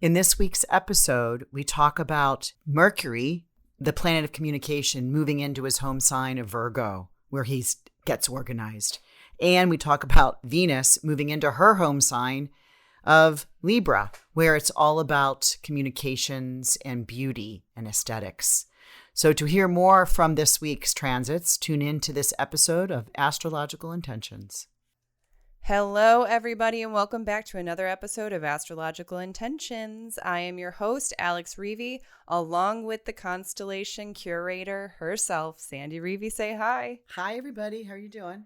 In this week's episode, we talk about Mercury, the planet of communication, moving into his home sign of Virgo, where he gets organized. And we talk about Venus moving into her home sign of Libra, where it's all about communications and beauty and aesthetics. So to hear more from this week's transits, tune in to this episode of Astrological Intentions. Hello, everybody, and welcome back to another episode of Astrological Intentions. I am your host, Alex Reevy, along with the constellation curator herself, Sandy Reevy. Say hi. Hi, everybody. How are you doing?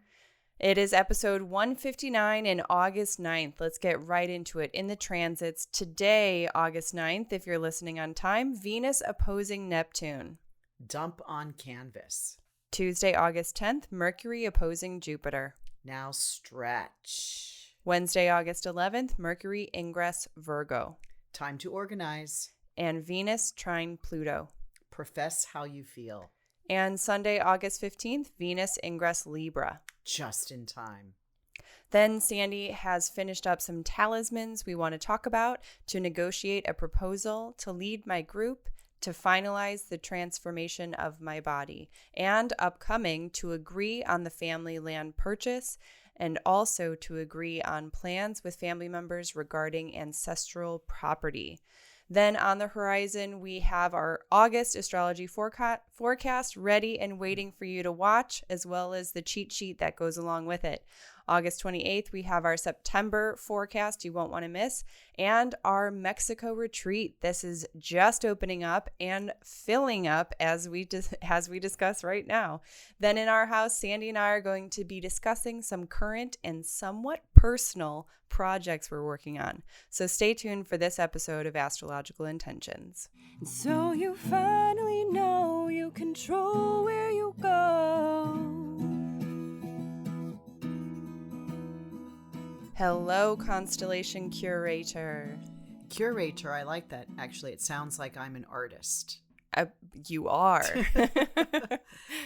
It is episode 159 and August 9th. Let's get right into it. In the transits, today, August 9th, if you're listening on time, Venus opposing Neptune. Dump on canvas. Tuesday, August 10th, Mercury opposing Jupiter. Now stretch. Wednesday, August 11th, Mercury ingress Virgo. Time to organize. And Venus trine Pluto. Profess how you feel. And Sunday, August 15th, Venus ingress Libra. Just in time. Then Sandy has finished up some talismans we want to talk about to negotiate a proposal to lead my group, to finalize the transformation of my body, and upcoming to agree on the family land purchase, and also to agree on plans with family members regarding ancestral property. Then on the horizon, we have our August astrology forecast ready and waiting for you to watch, as well as the cheat sheet that goes along with it. August 28th, we have our September forecast you won't want to miss, and our Mexico retreat. This is just opening up and filling up as we discuss right now. Then in our house, Sandy and I are going to be discussing some current and somewhat personal projects we're working on. So stay tuned for this episode of Astrological Intentions. So you finally know you control where you go. Hello, Constellation Curator. Curator, I like that. Actually, it sounds like I'm an artist. You are.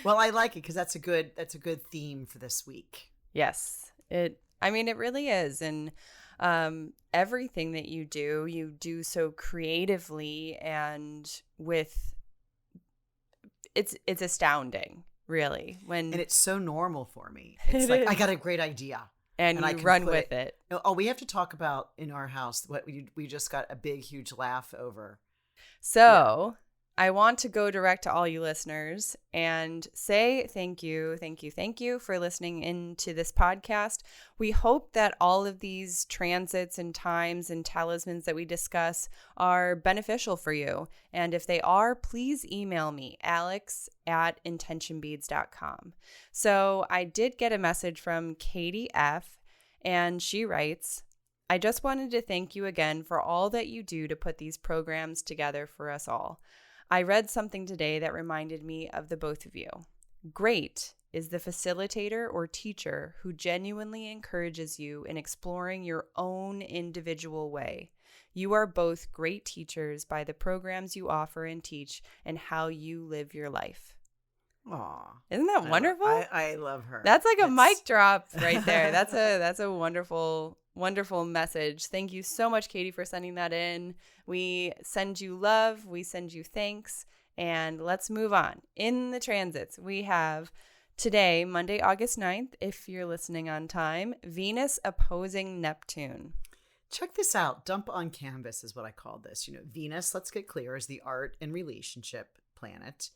Well, I like it because that's a good theme for this week. Yes, it really is. And everything that you do so creatively and with it's astounding, really. And it's so normal for me. It's like I got a great idea. And you run with it. Oh, we have to talk about in our house what we just got a big, huge laugh over. So I want to go direct to all you listeners and say thank you for listening into this podcast. We hope that all of these transits and times and talismans that we discuss are beneficial for you. And if they are, please email me, alex@intentionbeads.com. So I did get a message from Katie F., and she writes, I just wanted to thank you again for all that you do to put these programs together for us all. I read something today that reminded me of the both of you. Great is the facilitator or teacher who genuinely encourages you in exploring your own individual way. You are both great teachers by the programs you offer and teach and how you live your life. Aw. Isn't that wonderful? I love her. That's like a mic drop right there. That's a wonderful message. Thank you so much, Katie, for sending that in. We send you love. We send you thanks. And let's move on. In the transits, we have today, Monday, August 9th, if you're listening on time, Venus opposing Neptune. Check this out. Dump on canvas is what I call this. Venus, let's get clear, is the art and relationship planet.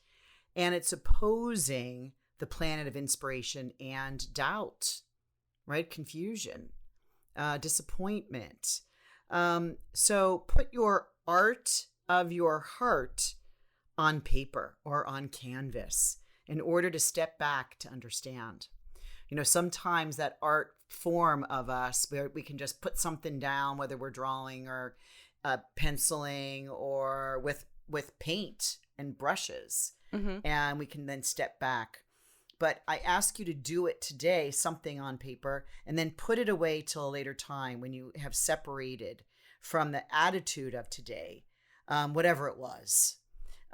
And it's opposing the planet of inspiration and doubt, right? Confusion, disappointment. So put your art of your heart on paper or on canvas in order to step back to understand. Sometimes that art form of us, where we can just put something down, whether we're drawing or penciling or with paint and brushes. Mm-hmm. And we can then step back. But I ask you to do it today, something on paper, and then put it away till a later time when you have separated from the attitude of today, whatever it was.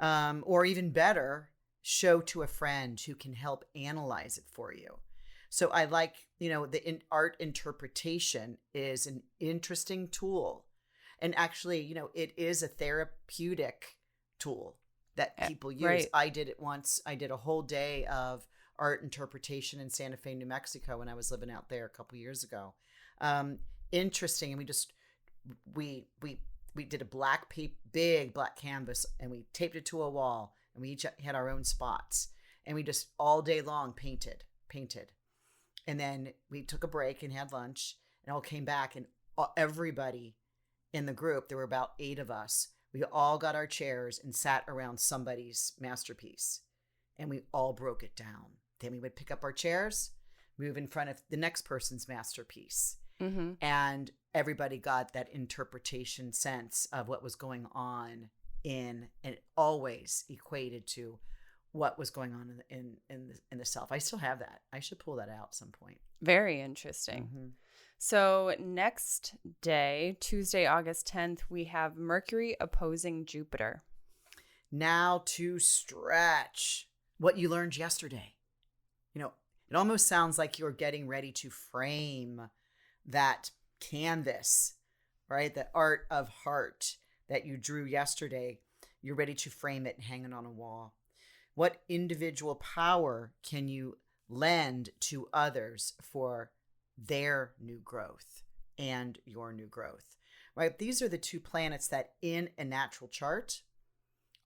Or even better, show to a friend who can help analyze it for you. So I like, the art interpretation is an interesting tool. And actually, it is a therapeutic tool that people use. Right. I did it once. I did a whole day of art interpretation in Santa Fe, New Mexico when I was living out there a couple years ago. Interesting. And we did a big black canvas, and we taped it to a wall, and we each had our own spots, and we just all day long painted. And then we took a break and had lunch, and all came back, and everybody in the group, there were about 8 of us, we all got our chairs and sat around somebody's masterpiece, and we all broke it down. Then we would pick up our chairs, move in front of the next person's masterpiece. Mm-hmm. And everybody got that interpretation sense of what was going on and it always equated to what was going on in the self. I still have that. I should pull that out at some point. Very interesting. Mm-hmm. So next day, Tuesday, August 10th, we have Mercury opposing Jupiter. Now to stretch what you learned yesterday. It almost sounds like you're getting ready to frame that canvas, right? The art of heart that you drew yesterday. You're ready to frame it and hang it on a wall. What individual power can you lend to others for their new growth and your new growth, right? These are the 2 planets that in a natural chart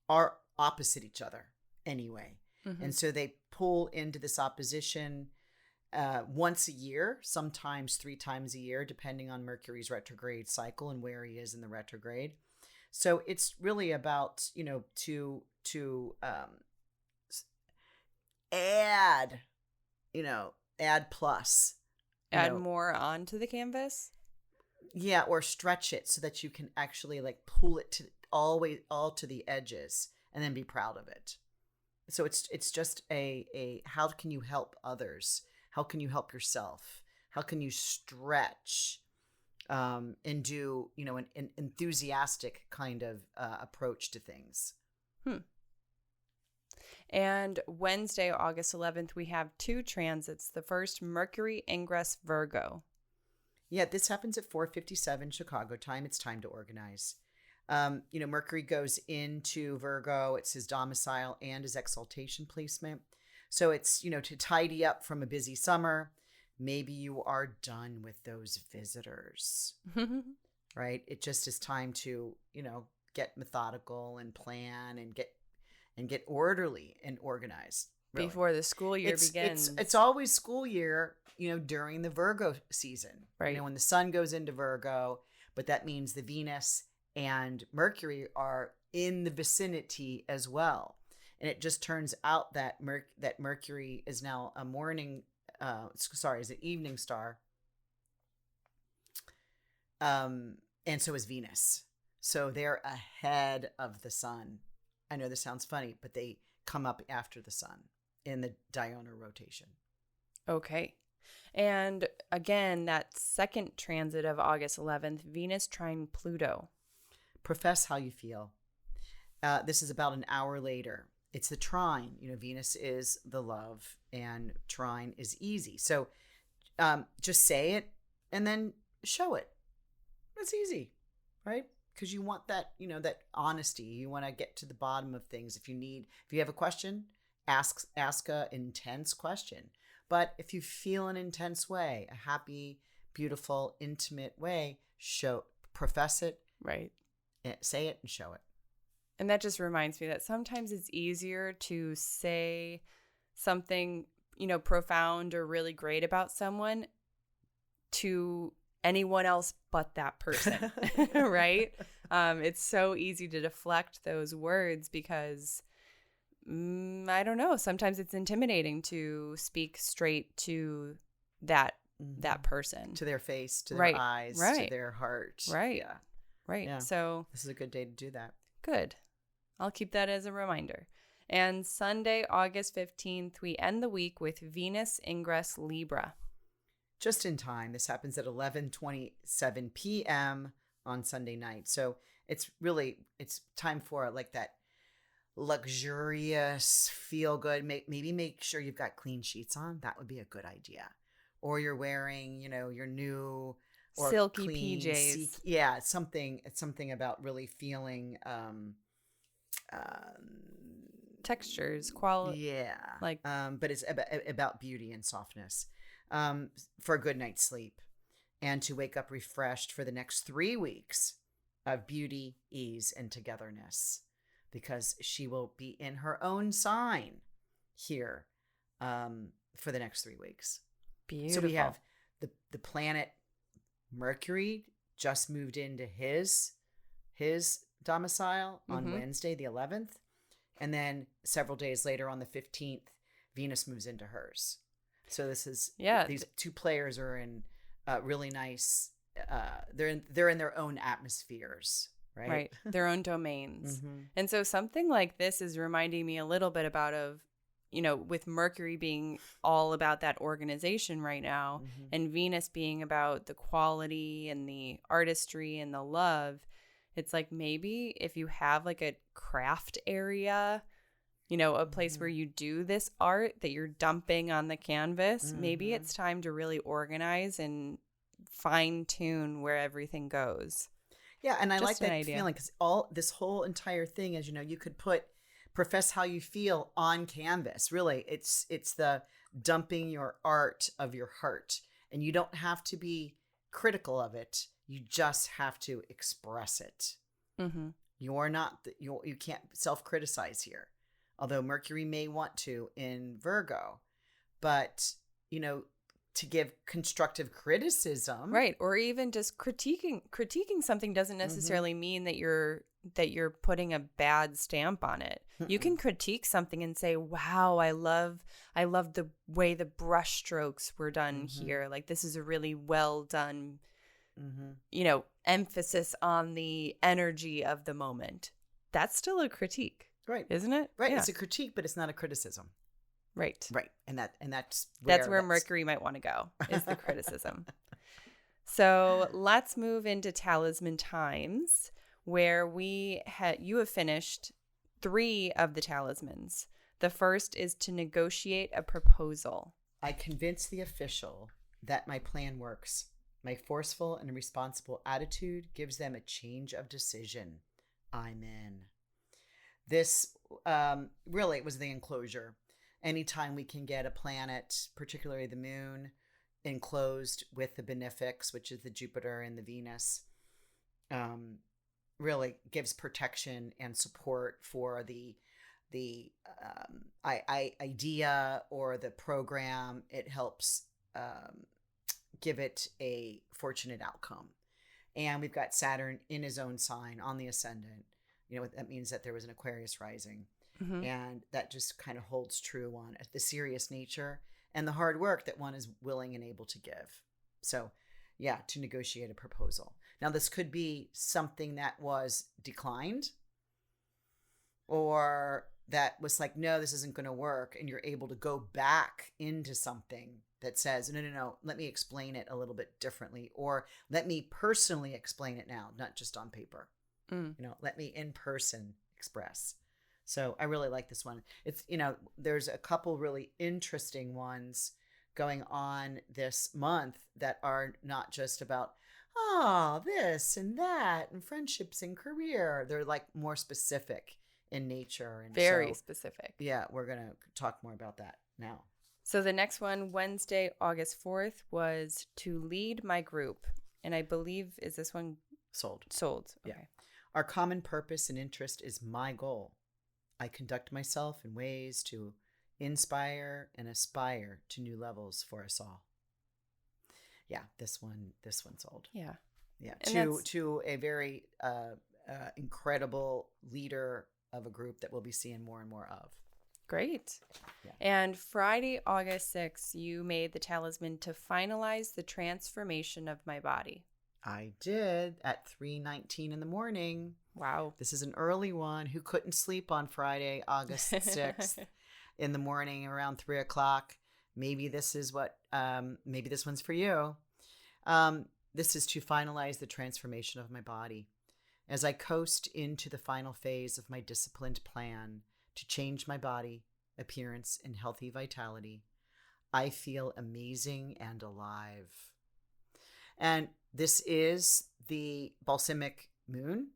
are opposite each other anyway. Mm-hmm. And so they pull into this opposition once a year, sometimes 3 times a year, depending on Mercury's retrograde cycle and where he is in the retrograde. So it's really about, to add plus. Add more onto the canvas? Yeah, or stretch it so that you can actually pull it to all to the edges and then be proud of it. So it's just a how can you help others? How can you help yourself? How can you stretch and do, an enthusiastic kind of approach to things? And Wednesday, August 11th, we have 2 transits. The first, Mercury ingress Virgo. Yeah, this happens at 4:57 Chicago time. It's time to organize. Mercury goes into Virgo. It's his domicile and his exaltation placement. So it's, to tidy up from a busy summer. Maybe you are done with those visitors, right? It just is time to, get methodical and plan and get orderly and organized. Really. Before the school year begins. It's always school year, during the Virgo season. Right. When the sun goes into Virgo, but that means the Venus and Mercury are in the vicinity as well. And it just turns out that that Mercury is now a is an evening star. And so is Venus. So they're ahead of the sun. I know this sounds funny, but they come up after the sun in the diurnal rotation. Okay. And again, that second transit of August 11th, Venus trine Pluto. Profess how you feel. This is about an hour later. It's the trine. Venus is the love and trine is easy. So just say it and then show it. It's easy, right? Because you want that, that honesty. You want to get to the bottom of things. If you have a question, ask a intense question. But if you feel an intense way, a happy, beautiful, intimate way, profess it. Right. Say it and show it. And that just reminds me that sometimes it's easier to say something, profound or really great about someone to anyone else but that person, right? It's so easy to deflect those words because, I don't know, sometimes it's intimidating to speak straight to that person. To their face, to their eyes, to their heart. Right. Yeah. Right. Yeah. So this is a good day to do that. Good. I'll keep that as a reminder. And Sunday, August 15th, we end the week with Venus ingress Libra. Just in time. This happens at 11:27 p.m. on Sunday night. So it's time for that luxurious, feel good. Maybe make sure you've got clean sheets on. That would be a good idea. Or you're wearing, your new or silky clean, PJs. yeah, it's something about really feeling Textures, quality. yeah. Like, But it's about beauty and softness. For a good night's sleep and to wake up refreshed for the next 3 weeks of beauty, ease, and togetherness, because she will be in her own sign here for the next 3 weeks. beautiful. So we have the planet Mercury just moved into his domicile on Wednesday, the 11th. And then several days later on the 15th, Venus moves into hers. So this is, these two players are in really nice, they're in their own atmospheres, right? Right. Their own domains. And so something like this is reminding me a little bit about with Mercury being all about that organization right now, and Venus being about the quality and the artistry and the love. It's like, maybe if you have like a craft area, a place where you do this art that you're dumping on the canvas, maybe it's time to really organize and fine tune where everything goes. Yeah. And I Just like an that idea. feeling, because this whole entire thing is, you could profess how you feel on canvas. Really, it's the dumping your art of your heart, and you don't have to be critical of it. You just have to express it. You're not you can't self-criticize here, although Mercury may want to in Virgo, but to give constructive criticism, Right, or even just critiquing something doesn't necessarily mean that you're putting a bad stamp on it. You can critique something and say, wow, I love the way the brush strokes were done here. Like, this is a really well done, emphasis on the energy of the moment. That's still a critique, right? Isn't it? Right. Yeah. It's a critique, but it's not a criticism. Right. Right. And that's where Mercury might want to go, is the criticism. So let's move into Talisman times, where you have finished 3 of the talismans. The first is to negotiate a proposal. I convince the official that my plan works. My forceful and responsible attitude gives them a change of decision. I'm in. This really, it was the enclosure. Anytime we can get a planet, particularly the moon, enclosed with the benefics, which is the Jupiter and the Venus, really gives protection and support for the idea or the program. It helps give it a fortunate outcome. And we've got Saturn in his own sign on the ascendant. That means that there was an Aquarius rising. And that just kind of holds true on the serious nature and the hard work that one is willing and able to give. So, yeah, to negotiate a proposal. Now, this could be something that was declined, or that was like, no, this isn't going to work. And you're able to go back into something that says, no, let me explain it a little bit differently, or let me personally explain it now, not just on paper. Let me in person express. So I really like this one. It's, there's a couple really interesting ones going on this month that are not just about, this and that and friendships and career. They're like more specific in nature. And very specific. Yeah, we're going to talk more about that now. So the next one, Wednesday, August 4th, was to lead my group. And I believe, is this one? Sold. Okay. Yeah. Our common purpose and interest is my goal. I conduct myself in ways to inspire and aspire to new levels for us all. Yeah, this one sold. Yeah. Yeah. To a very incredible leader of a group that we'll be seeing more and more of. Great. Yeah. And Friday, August 6th, you made the talisman to finalize the transformation of my body. I did at 3:19 in the morning. Wow. This is an early one. Who couldn't sleep on Friday, August 6th in the morning around 3 o'clock? Maybe this is maybe this one's for you. This is to finalize the transformation of my body. As I coast into the final phase of my disciplined plan to change my body, appearance, and healthy vitality, I feel amazing and alive. And This is the balsamic moon.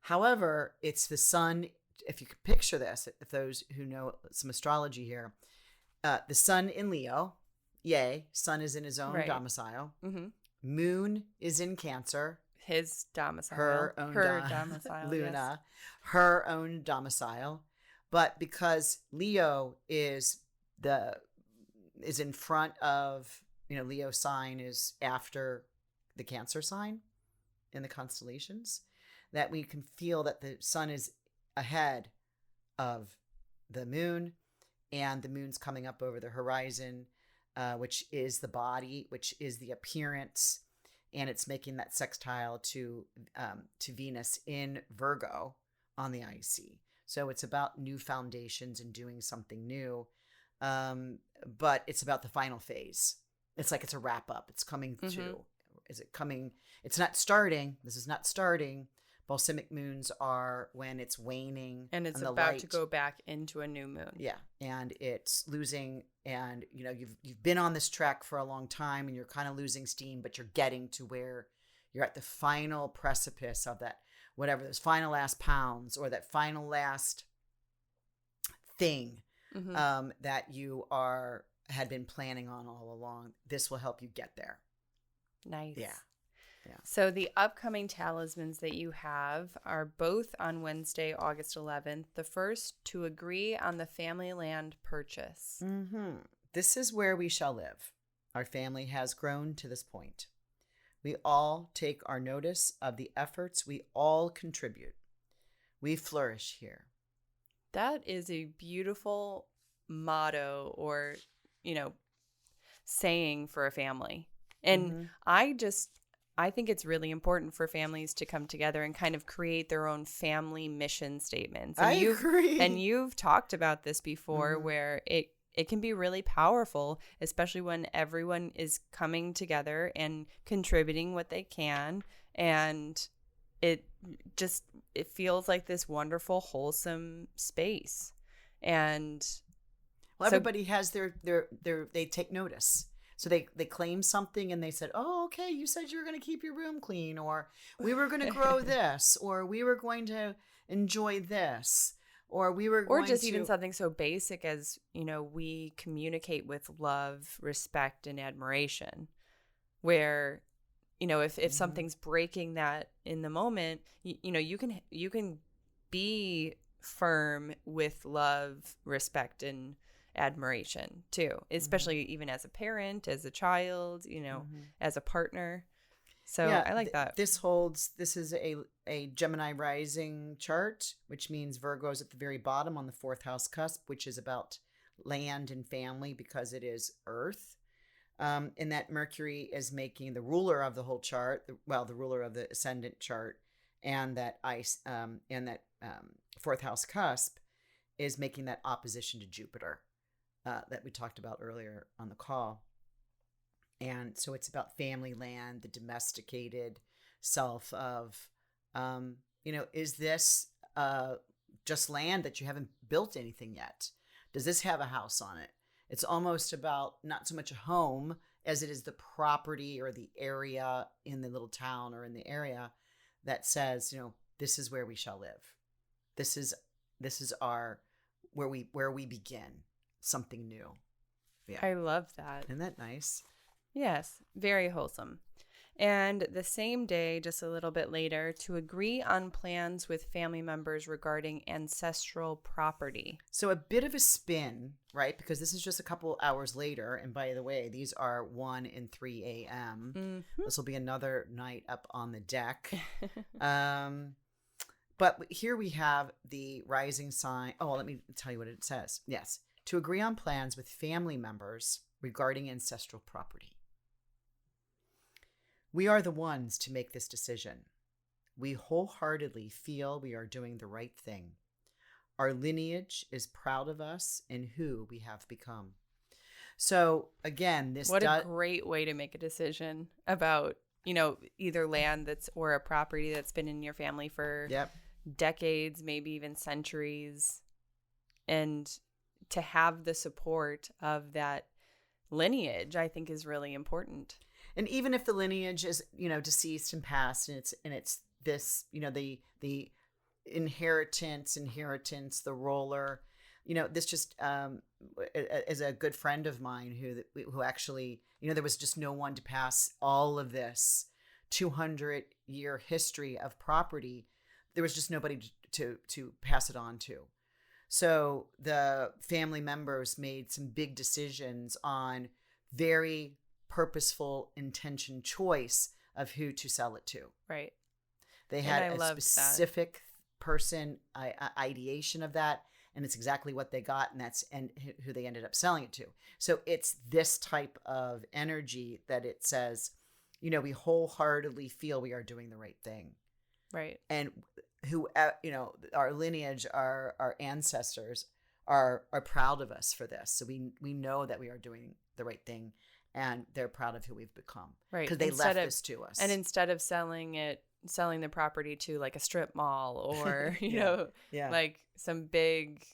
However, it's the sun. If you could picture this, if those who know some astrology here, the sun in Leo, yay, sun is in his own Right. domicile. Mm-hmm. Moon is in Cancer. His domicile. Her own domicile. Luna, her own domicile. But because Leo is in front of, Leo sign is after the Cancer sign in the constellations, that we can feel that the sun is ahead of the moon, and the moon's coming up over the horizon, which is the body, which is the appearance, and it's making that sextile to Venus in Virgo on the IC. So it's about new foundations and doing something new, but it's about the final phase. It's like it's a wrap up. It's coming to. Is it coming? It's not starting. This is not starting. Balsamic moons are when it's waning And it's the about light. to go back into a new moon. Yeah, and it's losing, and you've been on this track for a long time, and you're kind of losing steam, but you're getting to where you're at the final precipice of that, whatever, those final last pounds or that final last thing that you had been planning on all along. This will help you get there. Nice. Yeah. So the upcoming talismans that you have are both on Wednesday, August 11th. The first, to agree on the family land purchase. This is where we shall live. Our family has grown to this point. We all take our notice of the efforts we all contribute. We flourish here. That is a beautiful motto or, saying for a family. And I think it's really important for families to come together and kind of create their own family mission statements. And I agree. And you've talked about this before where it can be really powerful, especially when everyone is coming together and contributing what they can. And it feels like this wonderful, wholesome space. And everybody has their they take notice. So they claim something and they said, oh, okay, you said you were going to keep your room clean, or we were going to grow this, or we were going to enjoy this, or we were going to... Or just even something so basic as, we communicate with love, respect, and admiration, where, if something's breaking that in the moment, you can be firm with love, respect, and admiration too, especially even as a parent, as a child, as a partner. So yeah, I like that. This is a Gemini rising chart, which means Virgo's at the very bottom on the fourth house cusp, which is about land and family because it is Earth. And that Mercury is making the ruler of the whole chart, the ruler of the ascendant chart, and that fourth house cusp is making that opposition to Jupiter. That we talked about earlier on the call. And so it's about family land, the domesticated self of, is this just land that you haven't built anything yet? Does this have a house on it? It's almost about not so much a home as it is the property or the area in the little town or in the area that says, this is where we shall live. This is where we begin. Something new. Yeah. I love that. Isn't that nice? Yes, very wholesome. And the same day, just a little bit later, to agree on plans with family members regarding ancestral property. So a bit of a spin, right? Because this is just a couple hours later. And by the way, these are 1 and 3 a.m. This will be another night up on the deck. But here we have the rising sign. Oh, let me tell you what it says. Yes. To agree on plans with family members regarding ancestral property. We are the ones to make this decision. We wholeheartedly feel we are doing the right thing. Our lineage is proud of us and who we have become. So again, what a great way to make a decision about, either land or a property that's been in your family for decades, maybe even centuries. And to have the support of that lineage, I think, is really important. And even if the lineage is, deceased and past, and it's this, the inheritance, the roller, this just is a good friend of mine who actually, there was just no one to pass all of this 200-year history of property. There was just nobody to pass it on to. So the family members made some big decisions on very purposeful intention choice of who to sell it to. Right. They had a specific person ideation of that, and it's exactly what they got, and who they ended up selling it to. So it's this type of energy that it says, we wholeheartedly feel we are doing the right thing. Right. And who, our lineage, our ancestors are proud of us for this. So we know that we are doing the right thing, and they're proud of who we've become. Right. Because they left this to us. And instead of selling the property to like a strip mall or, like some big,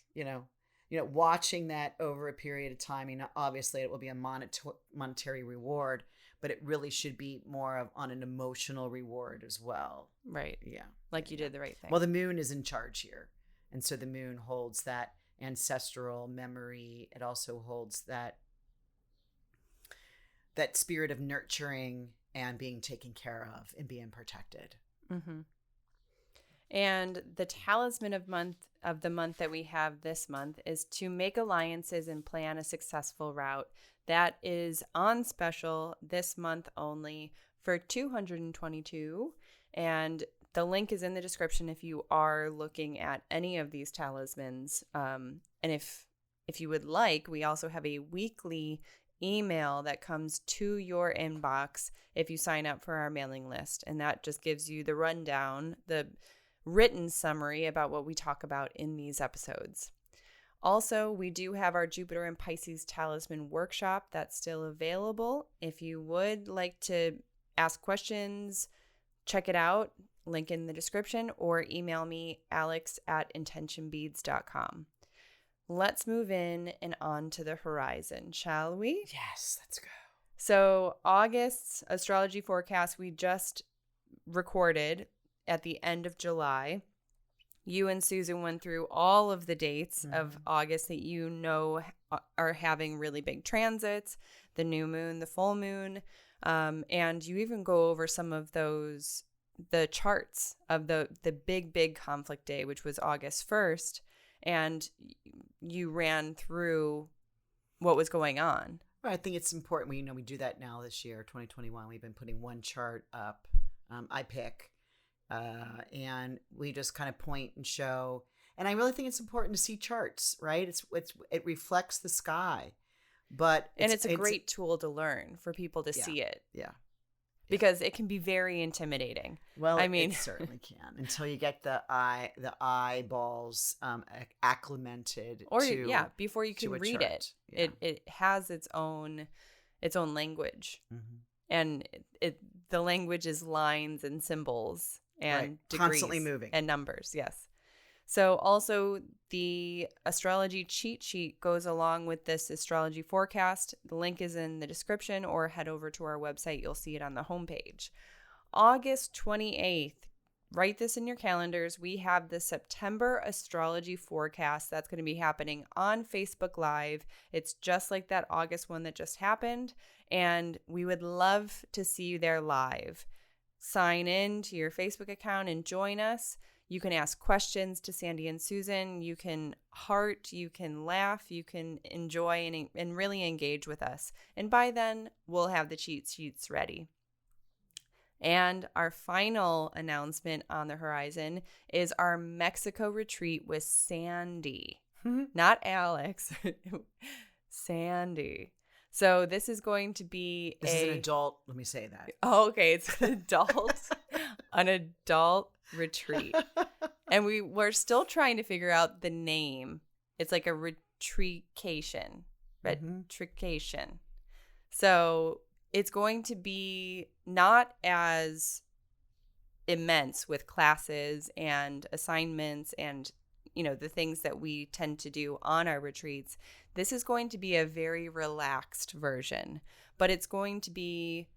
watching that over a period of time, obviously it will be a monetary reward, but it really should be more on an emotional reward as well. Right. Yeah. Like you did the right thing. Well, the moon is in charge here. And so the moon holds that ancestral memory. It also holds that spirit of nurturing and being taken care of and being protected. Mm-hmm. And the talisman of the month that we have this month is to make alliances and plan a successful route. That is on special this month only for $222. And the link is in the description if you are looking at any of these talismans. And if you would like, we also have a weekly email that comes to your inbox if you sign up for our mailing list. And that just gives you the rundown, the written summary about what we talk about in these episodes. Also, we do have our Jupiter and Pisces Talisman workshop that's still available. If you would like to ask questions, check it out, link in the description, or email me, alex@intentionbeads.com. Let's move in and on to the horizon, shall we? Yes, let's go. So August's astrology forecast we just recorded at the end of July. You and Susan went through all of the dates of August that are having really big transits, the new moon, the full moon, and you even go over some of the charts of the big conflict day, which was August 1st, and you ran through what was going on. Well, I think it's important. We do that now this year, 2021. We've been putting one chart up. I pick. And we just kind of point and show. And I really think it's important to see charts, right? It reflects the sky, but it's a great tool to learn for people to see it. Yeah. Because it can be very intimidating. Well, it certainly can until you get the eyeballs acclimated. Before you can read it. Yeah. It has its own language, and the language is lines and symbols and degrees, constantly moving, and numbers. Yes. So also the astrology cheat sheet goes along with this astrology forecast. The link is in the description, or head over to our website. You'll see it on the homepage. August 28th, write this in your calendars. We have the September astrology forecast that's going to be happening on Facebook Live. It's just like that August one that just happened, and we would love to see you there live. Sign in to your Facebook account and join us. You can ask questions to Sandy and Susan. You can heart, you can laugh, you can enjoy and really engage with us. And by then, we'll have the cheat sheets ready. And our final announcement on the horizon is our Mexico retreat with Sandy. Not Alex, Sandy. So this is going to be This is an adult, let me say that. Oh, okay. It's an adult retreat. And we're still trying to figure out the name. It's like a retreatcation. Retreatcation. So it's going to be not as immense with classes and assignments and the things that we tend to do on our retreats. This is going to be a very relaxed version, but it's going to be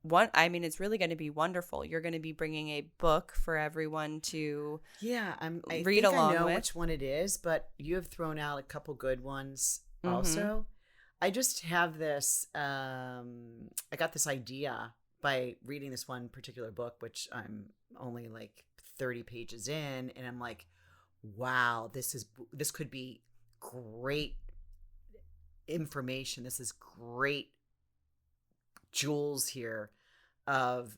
it's really going to be wonderful. You're going to be bringing a book for everyone to I read think along I know with. which one it is, but you have thrown out a couple good ones Mhm. also. I just have this, I got this idea by reading this one particular book, which I'm only like 30 pages in, and I'm like, wow, this could be great information. This is great jewels here of,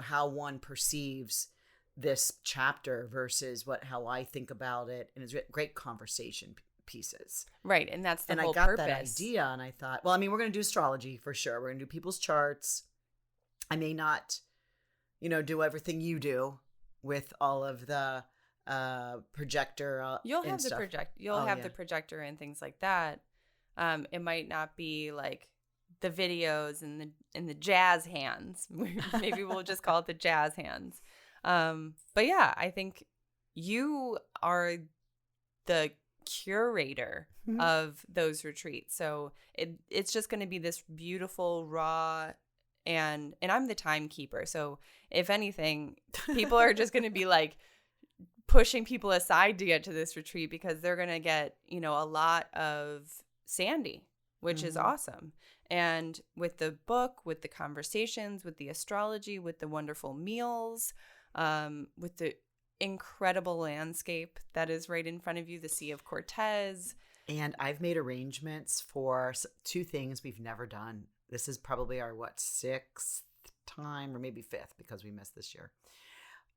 how one perceives this chapter versus how I think about it. And it's great conversation pieces. Right. And that's the And whole I got purpose. that idea and I thought, well, we're going to do astrology for sure. We're going to do people's charts. I may not, do everything you do with all of the projector. You'll and have stuff. You'll have the projector and things like that. It might not be like the videos and the jazz hands. Maybe we'll just call it the jazz hands. But yeah, I think you are the curator of those retreats. So it's just going to be this beautiful, raw, and I'm the timekeeper. So if anything, people are just going to be like pushing people aside to get to this retreat because they're going to get, a lot of Sandy, which is awesome. And with the book, with the conversations, with the astrology, with the wonderful meals, with the incredible landscape that is right in front of you, the Sea of Cortez. And I've made arrangements for two things we've never done. This is probably our, sixth time or maybe fifth because we missed this year.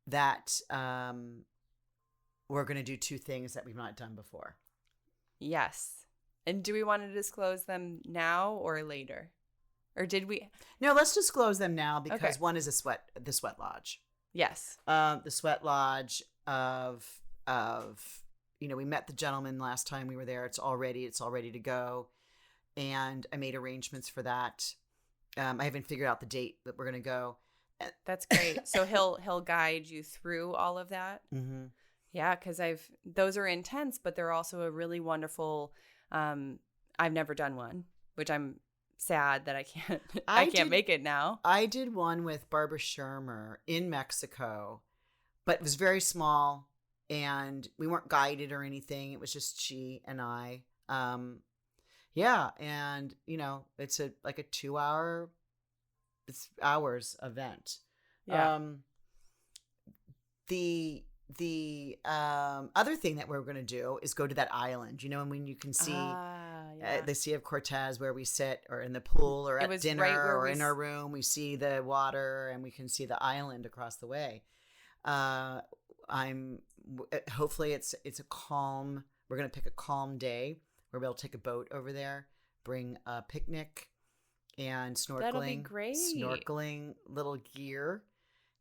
That we're going to do two things that we've not done before. Yes. And do we want to disclose them now or later? Or did we? No, let's disclose them now because Okay. one is the sweat lodge. Yes. The sweat lodge of we met the gentleman last time we were there. It's all ready to go. And I made arrangements for that. I haven't figured out the date that we're going to go. That's great. So he'll guide you through all of that. Mm-hmm. Yeah, because those are intense, but they're also a really wonderful. I've never done one, which I'm sad that I can't make it now. I did one with Barbara Shermer in Mexico, but it was very small and we weren't guided or anything. It was just she and I. And it's like a 2 hour, hours event. Yeah. The other thing that we're going to do is go to that island, and when you can see the Sea of Cortez where we sit or in the pool or at dinner or in our room, we see the water and we can see the island across the way. Hopefully it's a calm, we're going to pick a calm day. We're able to take a boat over there, bring a picnic and snorkeling. That'll be great. Snorkeling little gear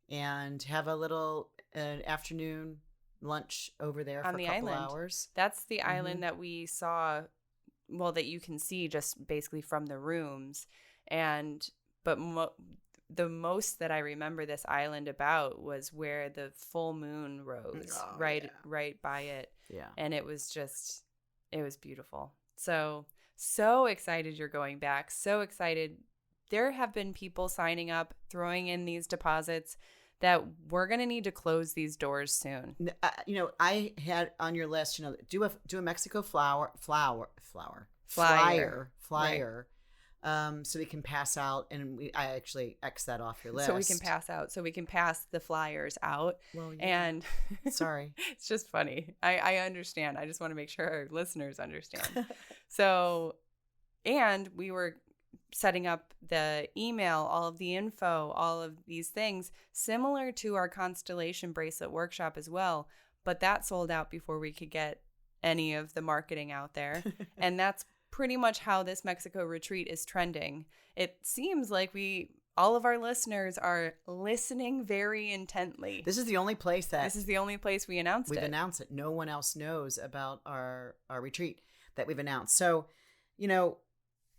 and have a little afternoon lunch over there on for the a couple island. Hours. That's the island that we saw, that you can see just basically from the rooms. But the most that I remember this island about was where the full moon rose right by it. Yeah. And it was beautiful. So excited you're going back. So excited. There have been people signing up, throwing in these deposits that we're going to need to close these doors soon. I had on your list, do a Mexico flyer, so we can pass out, and I actually X that off your list. So we can pass out. So we can pass the flyers out. Well, yeah. And sorry, it's just funny. I understand. I just want to make sure our listeners understand. So, and we were setting up the email, all of the info, all of these things, similar to our constellation bracelet workshop as well. But that sold out before we could get any of the marketing out there. And that's pretty much how this Mexico retreat is trending. It seems like all of our listeners are listening very intently. This is the only place we announced it. We've announced it. No one else knows about our retreat that we've announced. So,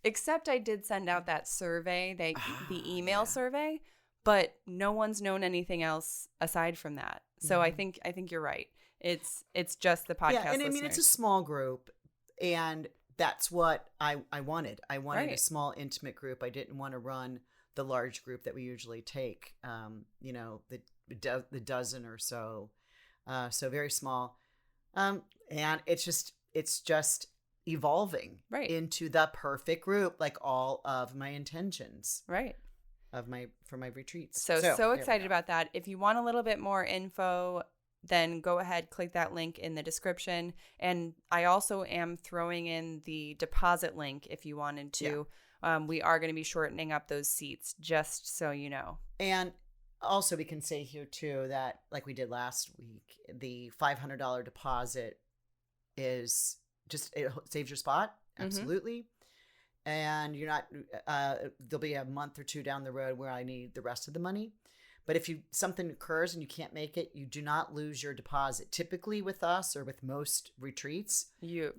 except I did send out that survey, the email survey, but no one's known anything else aside from that. So I think you're right. It's just the podcast. Yeah, and listeners. It's a small group, and that's what I wanted. I wanted a small, intimate group. I didn't want to run the large group that we usually take. The dozen or so, so very small, and it's just evolving into the perfect group, like all of my intentions, right, for my retreats. So excited about that. If you want a little bit more info, then go ahead, click that link in the description. And I also am throwing in the deposit link if you wanted to. We are going to be shortening up those seats, just so you know. And also we can say here too that, like we did last week, the $500 deposit is just, it saves your spot. Absolutely. And you're not, there'll be a month or two down the road where I need the rest of the money. But if something occurs and you can't make it, you do not lose your deposit. Typically with us, or with most retreats, you're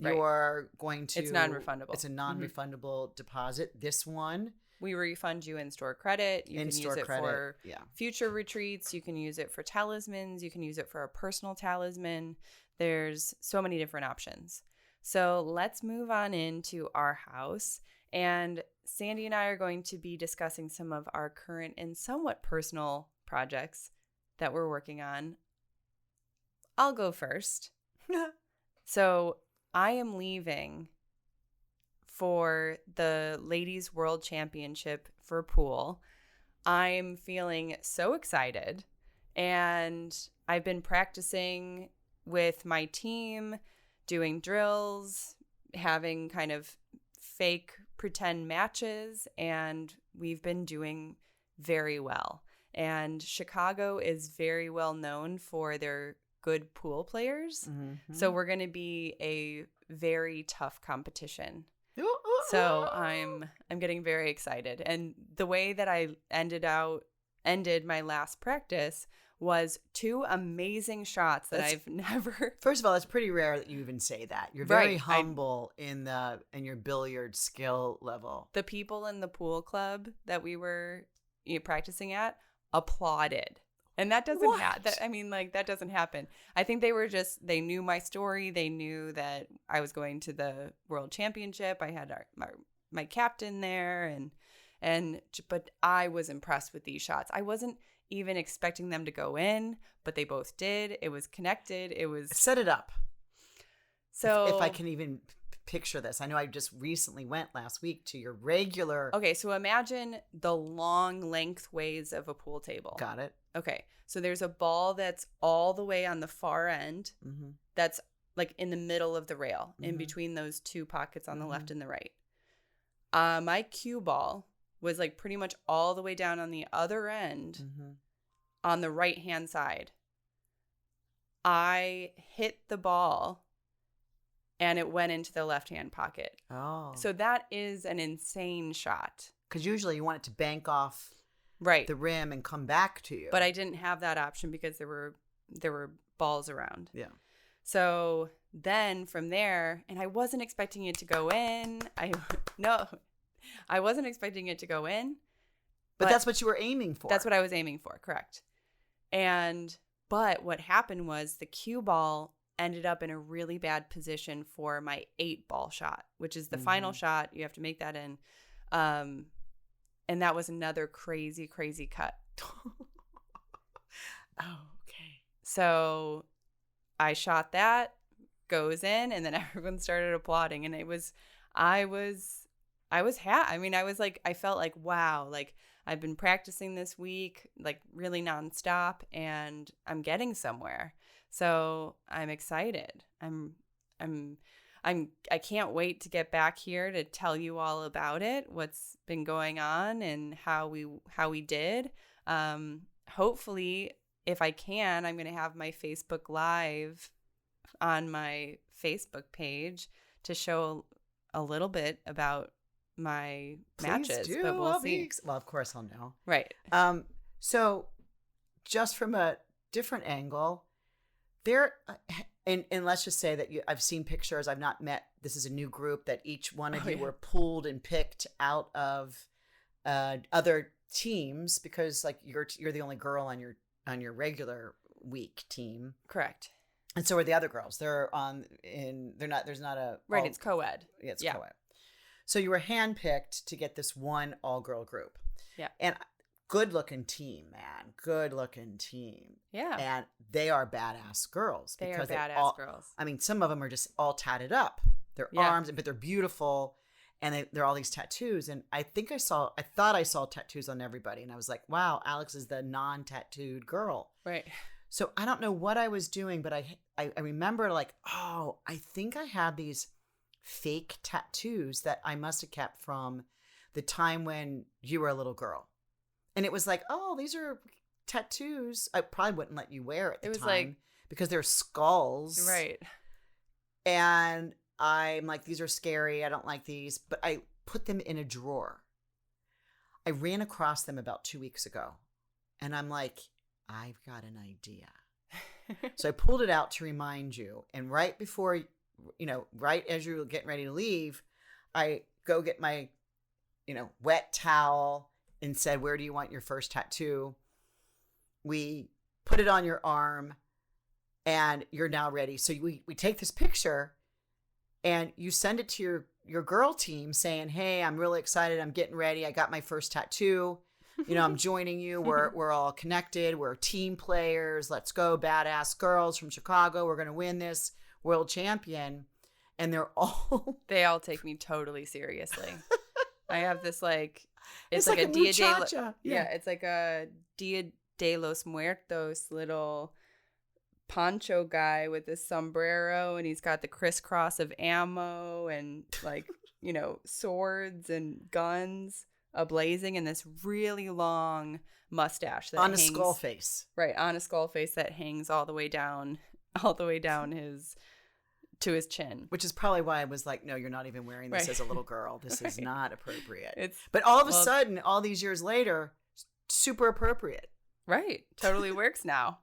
going to... It's non-refundable. It's a non-refundable deposit. This one... We refund you in-store credit. You can use it for future retreats. You can use it for talismans. You can use it for a personal talisman. There's so many different options. So let's move on into our house. And Sandy and I are going to be discussing some of our current and somewhat personal projects that we're working on. I'll go first. So I am leaving for the Ladies World Championship for pool. I'm feeling so excited, and I've been practicing with my team, doing drills, having kind of fake pretend matches, and we've been doing very well. And Chicago is very well known for their good pool players. So we're going to be a very tough competition. So I'm getting very excited. And the way that I ended my last practice was 2 amazing shots that I've never... First of all, it's pretty rare that you even say that. You're very humble in your billiard skill level. The people in the pool club that we were practicing at applauded. And that doesn't happen. That doesn't happen. I think they knew my story. They knew that I was going to the World Championship. I had my captain there, but I was impressed with these shots. I wasn't even expecting them to go in, but they both did. It was connected. It was... Set it up. So if I can even picture this. I know I just recently went last week to your regular... Okay, so imagine the long lengthways of a pool table. Got it. Okay, so there's a ball that's all the way on the far end. That's like in the middle of the rail, in between those 2 pockets on the left and the right. My cue ball was like pretty much all the way down on the other end on the right-hand side. I hit the ball and it went into the left-hand pocket. Oh. So that is an insane shot. Because usually you want it to bank off the rim and come back to you. But I didn't have that option because there were balls around. Yeah. So then from there, and I wasn't expecting it to go in. I wasn't expecting it to go in. But that's what you were aiming for. That's what I was aiming for, correct. But what happened was the cue ball ended up in a really bad position for my 8-ball shot, which is the final shot. You have to make that in. And that was another crazy, crazy cut. Oh, okay. So I shot that, goes in, and then everyone started applauding. And I felt like, wow, like I've been practicing this week, like really nonstop, and I'm getting somewhere. So I'm excited. I can't wait to get back here to tell you all about it, what's been going on and how we did. Hopefully, if I can, I'm going to have my Facebook Live on my Facebook page to show a little bit about my matches. Do. But we'll see. Well, of course I'll know. Right. So just from a different angle, and let's just say that I've seen pictures. I've not met. This is a new group that each one of you were pulled and picked out of other teams because like you're the only girl on your regular week team. Correct. And so are the other girls. They're not. There's not a right. It's co-ed. Yeah, it's co-ed. So you were handpicked to get this one all-girl group. Yeah. And good looking team, man. Good looking team. Yeah. And they are badass girls. They are because badass girls. I mean, some of them are just all tatted up. Their Yeah. arms, but they're beautiful. And they're all these tattoos. And I thought I saw tattoos on everybody. And I was like, wow, Alex is the non-tattooed girl. Right. So I don't know what I was doing, but I remember like, oh, I think I had these fake tattoos that I must have kept from the time when you were a little girl. And it was like, oh, these are tattoos. I probably wouldn't let you wear it at the time. Like, because they're skulls. Right. And I'm like, these are scary. I don't like these. But I put them in a drawer. I ran across them about 2 weeks ago. And I'm like, I've got an idea. So I pulled it out to remind you. And right before, right as you were getting ready to leave, I go get my, wet towel and said, where do you want your first tattoo? We put it on your arm and you're now ready. So we take this picture and you send it to your girl team saying, hey, I'm really excited. I'm getting ready. I got my first tattoo. I'm joining you. We're all connected. We're team players. Let's go. Badass girls from Chicago. We're going to win this world champion. And they all take me totally seriously. I have this it's like a Dia it's like a Dia de los Muertos little poncho guy with this sombrero, and he's got the crisscross of ammo and swords and guns ablazing, and this really long mustache that hangs, a skull face. Right, on a skull face that hangs all the way down to his chin. Which is probably why I was like, no, you're not even wearing this as a little girl. This is not appropriate. But all of a sudden, all these years later, super appropriate. Right. Totally works now.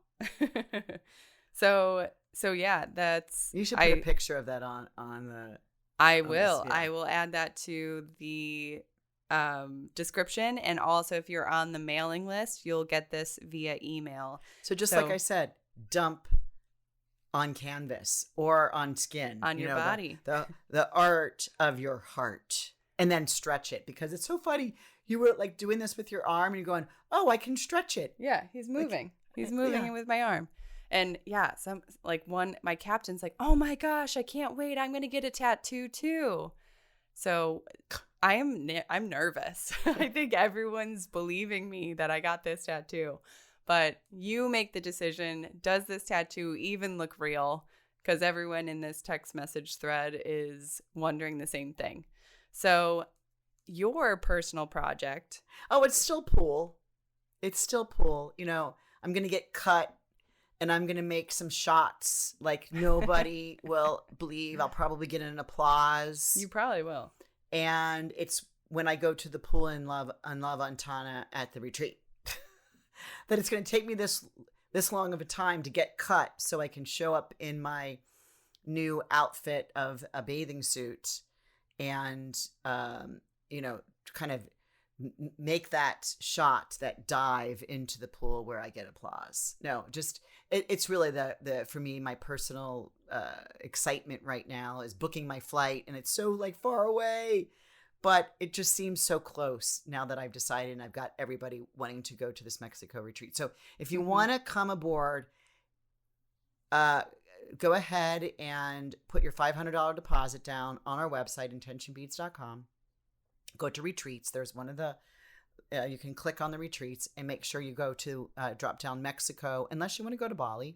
So yeah, that's... You should put a picture of that on the... I will. I will add that to the description. And also, if you're on the mailing list, you'll get this via email. So like I said, dump on canvas or on skin. On your body. The art of your heart. And then stretch it, because it's so funny. You were like doing this with your arm and you're going, oh, I can stretch it. Yeah, he's moving. He's moving with my arm. And yeah, my captain's like, oh my gosh, I can't wait. I'm going to get a tattoo too. So I'm nervous. I think everyone's believing me that I got this tattoo. But you make the decision. Does this tattoo even look real? Because everyone in this text message thread is wondering the same thing. So your personal project. Oh, it's still pool. I'm going to get cut and I'm going to make some shots like nobody will believe. I'll probably get an applause. You probably will. And it's when I go to the pool in La Ventana at the retreat. That it's going to take me this long of a time to get cut so I can show up in my new outfit of a bathing suit and, kind of make that shot, that dive into the pool where I get applause. No, just it's really the for me, my personal excitement right now is booking my flight, and it's so far away. But it just seems so close now that I've decided and I've got everybody wanting to go to this Mexico retreat. So if you want to come aboard, go ahead and put your $500 deposit down on our website, intentionbeads.com. Go to retreats. There's one of the, you can click on the retreats and make sure you go to drop down Mexico, unless you want to go to Bali.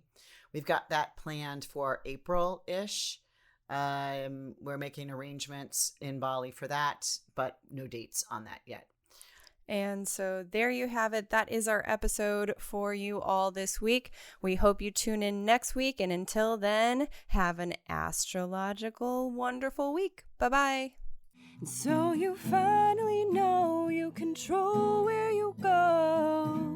We've got that planned for April-ish. We're making arrangements in Bali for that, but no dates on that yet. And so there you have it. That is our episode for you all this week. We hope you tune in next week. And until then, have an astrological, wonderful week. Bye-bye. So you finally know you control where you go.